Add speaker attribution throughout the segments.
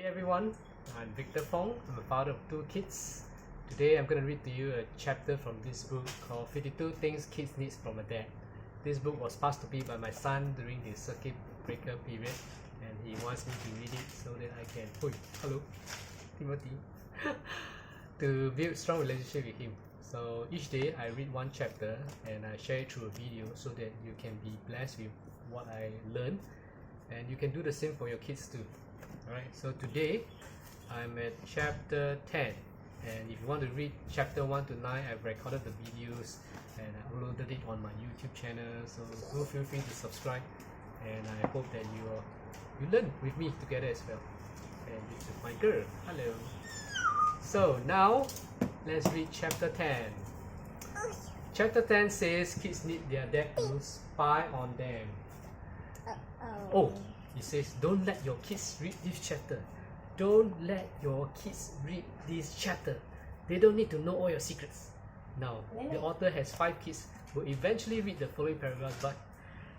Speaker 1: everyone, I'm Victor Fong. I'm a father of 2 kids. Today I'm going to read to you a chapter from this book called 52 Things Kids Need from a Dad. This book was passed to me by my son during the circuit breaker period, and he wants me to read it so that I can, hello, Timothy, to build strong relationship with him. So each day I read one chapter and I share it through a video so that you can be blessed with what I learned, and you can do the same for your kids too. Alright, so today I'm at chapter 10, and if you want to read chapter 1 to 9, I've recorded the videos and I uploaded it on my YouTube channel, so do feel free to subscribe, and I hope that you learn with me together as well. And this is my girl. Hello. So now let's read chapter 10. Chapter 10 says kids need their dad to spy on them. Oh, it says don't let your kids read this chapter. Don't let your kids read this chapter. They don't need to know all your secrets. Now, the author has 5 kids who eventually read the following paragraph, but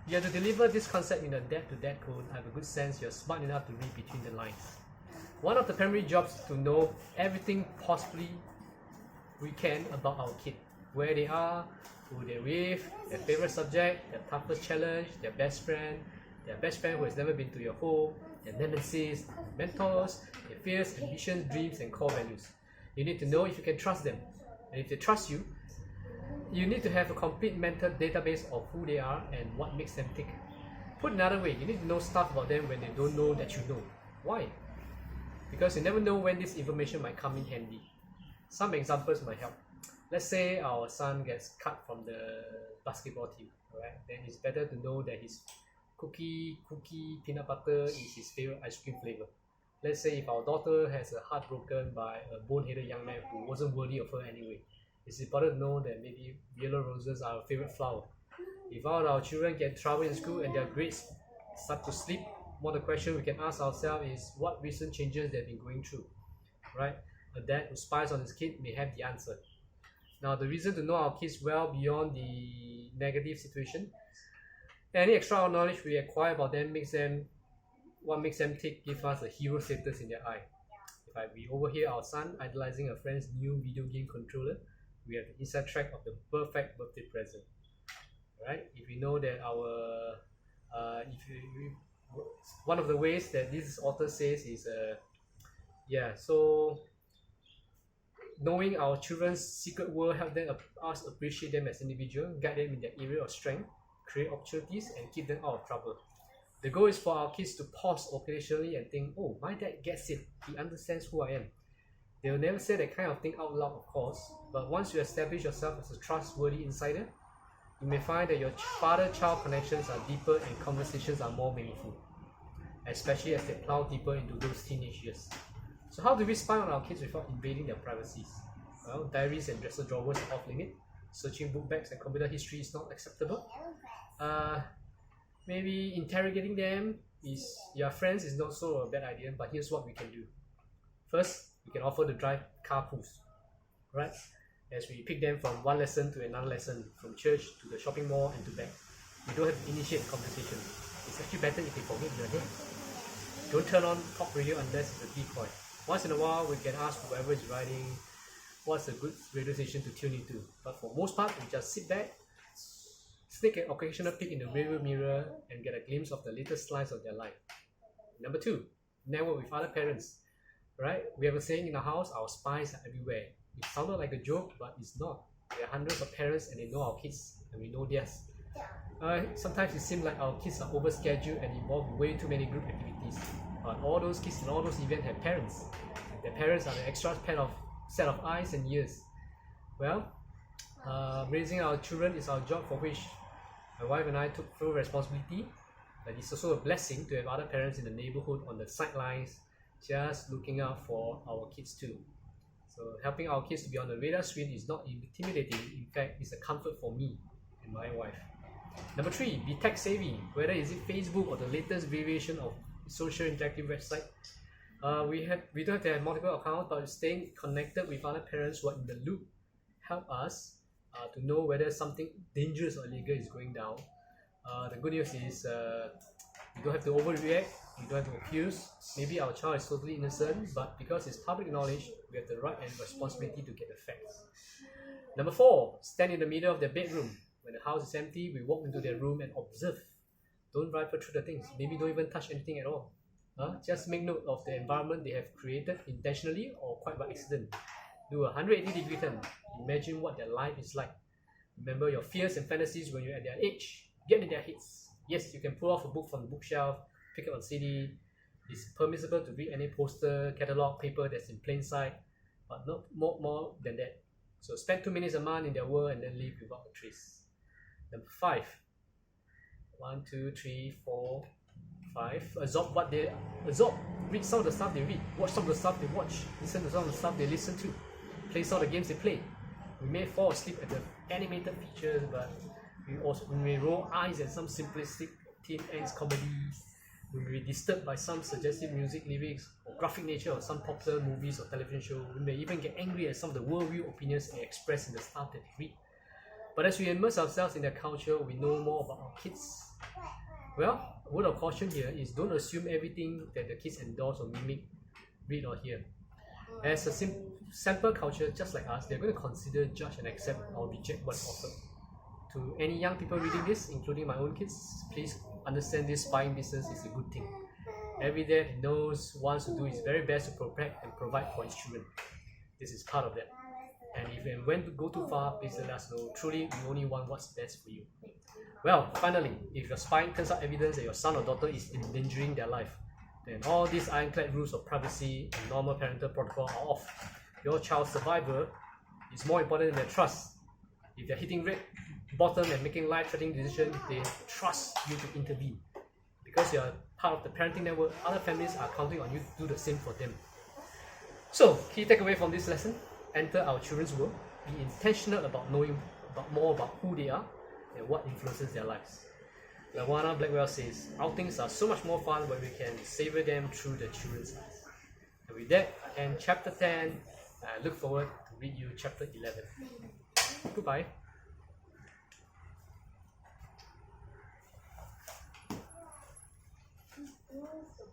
Speaker 1: you have to deliver this concept in a dad-to-dad code. I have a good sense you're smart enough to read between the lines. One of the primary jobs is to know everything possibly we can about our kid. Where they are, who they're with, their favorite subject, their toughest challenge, their best friend who has never been to your home, their nemesis, mentors, their fears, ambitions, dreams, and core values. You need to know if you can trust them. And if they trust you, you need to have a complete mental database of who they are and what makes them tick. Put another way, you need to know stuff about them when they don't know that you know. Why? Because you never know when this information might come in handy. Some examples might help. Let's say our son gets cut from the basketball team, right? Then it's better to know that his cookie peanut butter is his favorite ice cream flavor. Let's say if our daughter has a heart broken by a bone-headed young man who wasn't worthy of her anyway, it's important to know that maybe yellow roses are our favorite flower. If all our children get trouble in school and their grades start to slip, one of the questions we can ask ourselves is what recent changes they've been going through, right? A dad who spies on his kid may have the answer. Now, the reason to know our kids well beyond the negative situation, any extra knowledge we acquire about them makes them give us a hero status in their eye. If we overhear our son idolizing a friend's new video game controller, we have the inside track of the perfect birthday present. Right? If we know that one of the ways that this author says is so knowing our children's secret world help us appreciate them as individuals, guide them in their area of strength, create opportunities, and keep them out of trouble. The goal is for our kids to pause occasionally and think, oh, my dad gets it, he understands who I am. They will never say that kind of thing out loud, of course, but once you establish yourself as a trustworthy insider, you may find that your father-child connections are deeper and conversations are more meaningful, especially as they plow deeper into those teenage years. So how do we spy on our kids without invading their privacies? Well, diaries and dresser drawers are off limit. Searching book bags and computer history is not acceptable. Maybe interrogating them your friends is not so a bad idea, but here's what we can do. First, we can offer to drive carpools, right? As we pick them from one lesson to another lesson, from church to the shopping mall and to back. You don't have to initiate the conversation. It's actually better if they forget you're there. Don't turn on talk radio unless it's a decoy. Once in a while, we can ask whoever is riding what's a good radio station to tune into. But for most part, we just sit back, sneak an occasional peek in the rearview mirror, and get a glimpse of the latest slice of their life. Number 2, network with other parents. Right? We have a saying in the house, our spies are everywhere. It sounded like a joke, but it's not. There are hundreds of parents and they know our kids, and we know theirs. Sometimes it seems like our kids are overscheduled and involved in way too many group activities. But all those kids in all those events have parents. Their parents are the extra set of eyes and ears. Well, raising our children is our job for which my wife and I took full responsibility. But it's also a blessing to have other parents in the neighborhood on the sidelines, just looking out for our kids too. So helping our kids to be on the radar screen is not intimidating. In fact, it's a comfort for me and my wife. Number 3, be tech savvy. Whether is it Facebook or the latest variation of social interactive website, we don't have to have multiple accounts, but staying connected with other parents who are in the loop help us to know whether something dangerous or illegal is going down. The good news is You don't have to overreact, you don't have to accuse. Maybe our child is totally innocent, but because it's public knowledge, we have the right and responsibility to get the facts. Number 4, stand in the middle of their bedroom. When the house is empty, we walk into their room and observe. Don't rifle through the things. Maybe don't even touch anything at all. Just make note of the environment they have created intentionally or quite by accident. Do a 180-degree turn. Imagine what their life is like. Remember your fears and fantasies when you're at their age. Get in their heads. Yes, you can pull off a book from the bookshelf, pick it on CD. It's permissible to read any poster, catalog, paper that's in plain sight, but not more than that. So spend 2 minutes a month in their world and then leave without a trace. Number 5. 1, 2, 3, 4, 5. Absorb what they absorb. Read some of the stuff they read. Watch some of the stuff they watch. Listen to some of the stuff they listen to. Play some of the games they play. We may fall asleep at the animated features, but we may roll eyes at some simplistic teen angst comedies. We may be disturbed by some suggestive music lyrics or graphic nature of some popular movies or television shows. We may even get angry at some of the worldview opinions expressed in the stuff that they read. But as we immerse ourselves in their culture, we know more about our kids. Well, a word of caution here is don't assume everything that the kids endorse or mimic, read or hear. As a sample culture just like us, they're going to consider, judge and accept or reject what's offered. To any young people reading this, including my own kids, please understand this spying business is a good thing. Every dad knows wants to do his very best to protect and provide for his children. This is part of that. And if and when to go too far, please let us know. Truly, we only want what's best for you. Well, finally, if your spying turns out evidence that your son or daughter is endangering their life, then all these ironclad rules of privacy and normal parental protocol are off. Your child's survival is more important than their trust. If they're hitting red bottom and making life-threatening decisions, they trust you to intervene. Because you are part of the parenting network, other families are counting on you to do the same for them. So, key takeaway from this lesson: enter our children's world, be intentional about knowing more about who they are and what influences their lives. Lawana Blackwell says, outings are so much more fun when we can savor them through the children's eyes. And with that, I end chapter 10. I look forward to read you chapter 11. Goodbye.
Speaker 2: Awesome.